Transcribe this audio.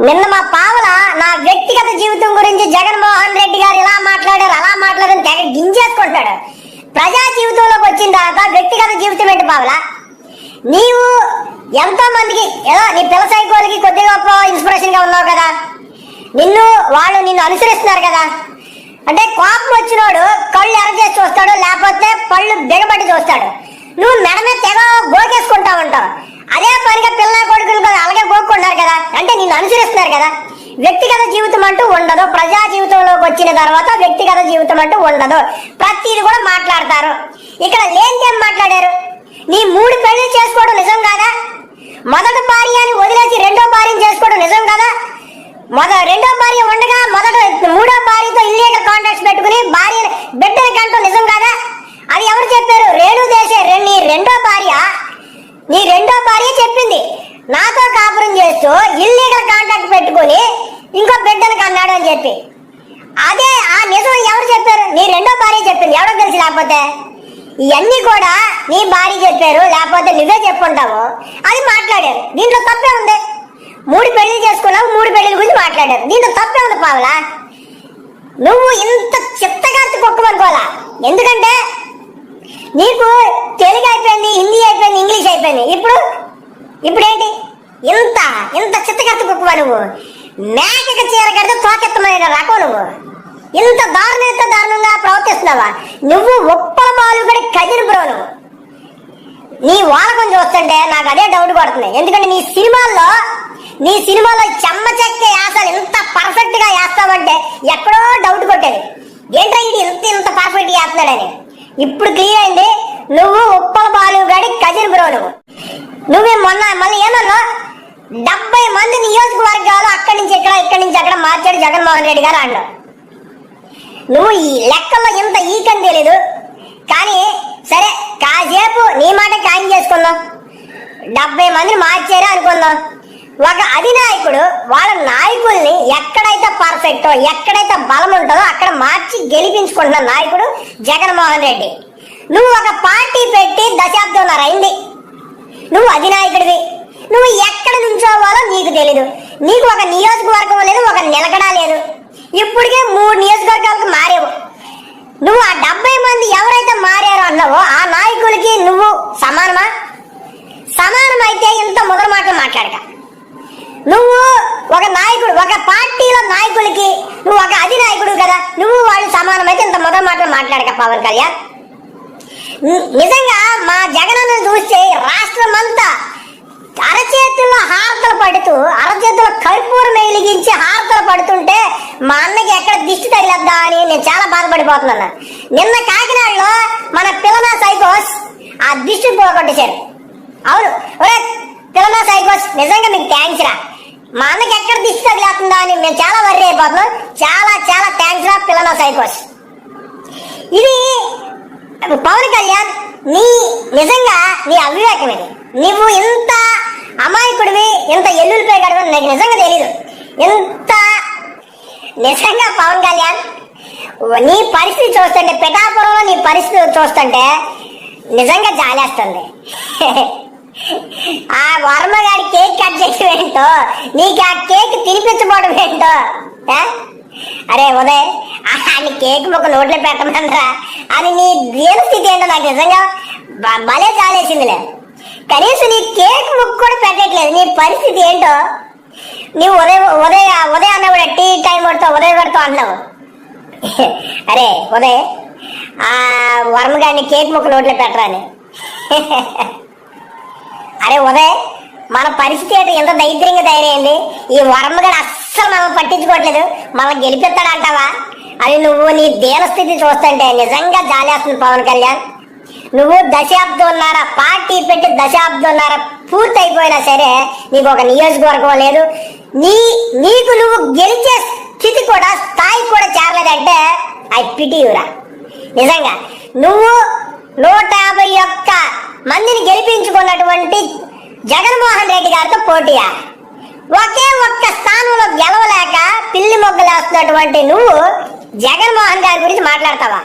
నిన్న మా పావల నా వ్యక్తిగత జీవితం గురించి జగన్మోహన్ రెడ్డి గారు ఇలా మాట్లాడారు అలా మాట్లాడారు తెగ గింజేసుకుంటాడు. ప్రజా జీవితంలోకి వచ్చిన తర్వాత వ్యక్తిగత జీవితం ఏంటి పావల? నీవు ఎంతో మందికి ఏదో నీ పిల్ల సైకోలకి కొద్దిగా ఇన్స్పిరేషన్ గా ఉన్నావు కదా, వాళ్ళు నిన్ను అనుసరిస్తున్నారు కదా. అంటే కోపం వచ్చినోడు కళ్ళు ఎర్రచేసి చూస్తాడు, లేకపోతే పళ్ళు బిగబట్టి చూస్తాడు. నువ్వు మెడ మీద తెగ గోకేసుకుంటా ఉంటావు. అదే పనిగా పిల్ల కొడుకులు కదా అలాగే గోక్కుంటారు కదా, అంటే నిన్ను అనుసరిస్తున్నారు కదా. వ్యక్తిగత జీవితం అంటూ ఉండదు. ప్రజా జీవితంలోకి వచ్చిన తర్వాత వ్యక్తిగత జీవితం అంటూ ఉండదు. ప్రతిది కూడా మాట్లాడతారు. ఇక్కడ లేనిదేం మాట్లాడారు? నీ 3 పెళ్లి చేసుకోవడం నిజం కాదా? మొదటి భార్యని వదిలేసి రెండో భార్యను చేసుకోవడం నిజం కదా? రెండో భార్య ఉండగా మూడో భార్యతో ఇల్లీగల్ కాంటాక్ట్స్ పెట్టుకుని బిడ్డని కంటూ నిజం కాదా? అది ఎవరు చెప్పారు? రేణుదేశే నీ రెండో భార్య చెప్పింది, నాతో కాపురం చేస్తూ ఇల్లీగల్ కాంటాక్ట్ పెట్టుకుని ఇంకో బిడ్డను కన్నాడు అని చెప్పి. అదే ఆ నిజం ఎవరు చెప్పారు? నీ రెండో భార్య చెప్పింది. ఎవరో తెలిసి లేకపోతే ఇవన్నీ కూడా నీ భార్య చెప్పారు, లేకపోతే నువ్వే చెప్పుంటావు. అది మాట్లాడారు. దీంట్లో తప్పే ఉంది. 3 పెళ్లి చేసుకున్నావు, 3 పెళ్లి గురించి మాట్లాడారు. దీంట్లో తప్పే ఉంది పావలా. నువ్వు ఇంత చిత్తగార్తి కుక్కమనుకోవాలా. ఎందుకంటే నీకు తెలుగు అయిపోయింది, హిందీ అయిపోయింది, ఇంగ్లీష్ అయిపోయింది. ఇప్పుడేంటి ఇంత చిత్తగార్తి కుక్కవా నువ్వు? మేకకి చీర కడితే తోకెత్తమైన రకం నువ్వు. ఇంత దారుణంగా ప్రవర్తిస్తున్నావా? నువ్వు ఉప్పల బాలుగడి కజిన్ బ్రో. నువ్వు నీ వాలకం చూస్తుంటే నాకు అదే డౌట్ కొడుతుంది. ఎందుకంటే నీ సినిమాలో చెమ్మ చెక్క వేసాలి, ఇంత పర్ఫెక్ట్ గా వేస్తావంటే ఎక్కడో డౌట్ కొట్టేది. ఏంటో ఇది ఇంత పర్ఫెక్ట్ గా వేస్తున్నాడని. ఇప్పుడు క్లియర్ అయింది. నువ్వు ఉప్పల బాలుగడి కజిన్ బ్రో. నువ్వే మళ్ళీ ఏమన్నా 70 మంది నియోజకవర్గాలు అక్కడి నుంచి అక్కడ మార్చాడు జగన్మోహన్ రెడ్డి గారు అన్నాడు. నువ్వు ఈ లెక్కల్లో ఇంత ఈకని తెలీదు. కానీ సరే, కాసేపు నీ మాట ఖాయం చేసుకుందాం. 70 మందిని మార్చారు అనుకుందాం. ఒక అధినాయకుడు వాళ్ళ నాయకుల్ని ఎక్కడైతే పర్ఫెక్టో, ఎక్కడైతే బలం ఉంటుందో అక్కడ మార్చి గెలిపించుకుంటున్న నాయకుడు జగన్మోహన్ రెడ్డి. నువ్వు ఒక పార్టీ పెట్టి దశాబ్దంన్నర అయింది. నువ్వు అధినాయకుడివి. నువ్వు ఎక్కడ నుంచోవాలో నీకు తెలీదు. నీకు ఒక నియోజకవర్గం లేదు, ఒక నిలకడా లేదు. ఇప్పటికే 3 నియోజకవర్గాలకు మారేవు. నువ్వు ఆ 70 మంది ఎవరైతే మారారో అన్నావో ఆ నాయకులకి నువ్వు సమానమా? సమానమైతే ఇంత మొదటి మాటలు మాట్లాడక. నువ్వు ఒక నాయకుడు, ఒక పార్టీలో నాయకులకి నువ్వు ఒక అధినాయకుడు కదా, నువ్వు వాళ్ళు సమానమైతే ఇంత మొదటి మాటలు మాట్లాడక పవన్ కళ్యాణ్. నిజంగా మా జగనన్న చూస్తే రాష్ట్రం అంతా అరచేతుల్లో హారతలు పడుతూ, అరచేతుల్లో కర్పూరం వెలిగించి హారతలు పడుతుంటే మా అన్నకి ఎక్కడ దిష్టి తగిలద్దా అని నేను చాలా బాధపడిపోతున్నాను. నిన్న కాకినాడలో మన పిల్లనా సైకోస్ ఆ దిష్టి పోగొట్టేశారు. అవును, పిల్లనా సైకోస్ నిజంగా మీకు థ్యాంక్స్ రా. మా అన్నకి ఎక్కడ దిష్టి తగిలేస్తుందా అని మేము చాలా వర్రీ అయిపోతున్నాం. చాలా చాలా థ్యాంక్స్ రా పిల్లనా సైకోస్. ఇది పవన్ కళ్యాణ్ నిజంగా నీ అవివేకం. ఇది నువ్వు ఇంత అమాయకుడివి, ఇంత ఎల్లుల్లిపై గడవ నాకు నిజంగా తెలీదు. నిజంగా పవన్ కళ్యాణ్ నీ పరిస్థితి చూస్తుంటే, పిఠాపురంలో నీ పరిస్థితి చూస్తుంటే నిజంగా జాలేస్తుంది. ఆ వర్మ గారి కేక్ కట్ చేయడం ఏంటో, నీకు ఆ కేక్ తినిపించబోవడం ఏంటో. అరే ఉదయ్, అని కేక్ ఒక నోట్లో పెట్టమనరా. అది నీ దేని స్థితి ఏంటో నాకు నిజంగా భలే జాలేసిందిలే. కనీసం నీ కేక్ ముక్కు కూడా పెట్టట్లేదు. నీ పరిస్థితి ఏంటో. నువ్వు ఉదయ్ అన్నవాడు టీ టైం పడుతావు, ఉదయ్ పడుతావు అన్నావు. అరే ఉదయ్, ఆ వర్మ గారిని కేక్ ముక్క నోట్లో పెట్టరాని. అరే ఉదయ్, మన పరిస్థితి ఏంటో ఎంత దైత్యంగా తయారైంది. ఈ వర్మ గారు అస్సలు మనం పట్టించుకోవట్లేదు. మనం గెలిపిస్తాడంటావా? అది నువ్వు నీ దీనస్థితి చూస్తుంటే నిజంగా జాలేస్తుంది పవన్ కళ్యాణ్. నువ్వు దశాబ్దంన్నర పార్టీ పెట్టి దశాబ్దంన్నర పూర్తి అయిపోయినా సరే నీకు ఒక నియోజకవర్గం లేదు. నీకు నువ్వు గెలిచే స్థితి కూడా, స్థాయి కూడా చేరలేదంటే ఐ పిటి యూరా. నిజంగా నువ్వు 151 మందిని గెలిపించుకున్నటువంటి జగన్మోహన్ రెడ్డి గారితో పోటీయా? ఒకే ఒక్క స్థానంలో గెలవలేక పిల్లి మొగ్గలేస్తున్నటువంటి నువ్వు జగన్మోహన్ గారి గురించి మాట్లాడతావా?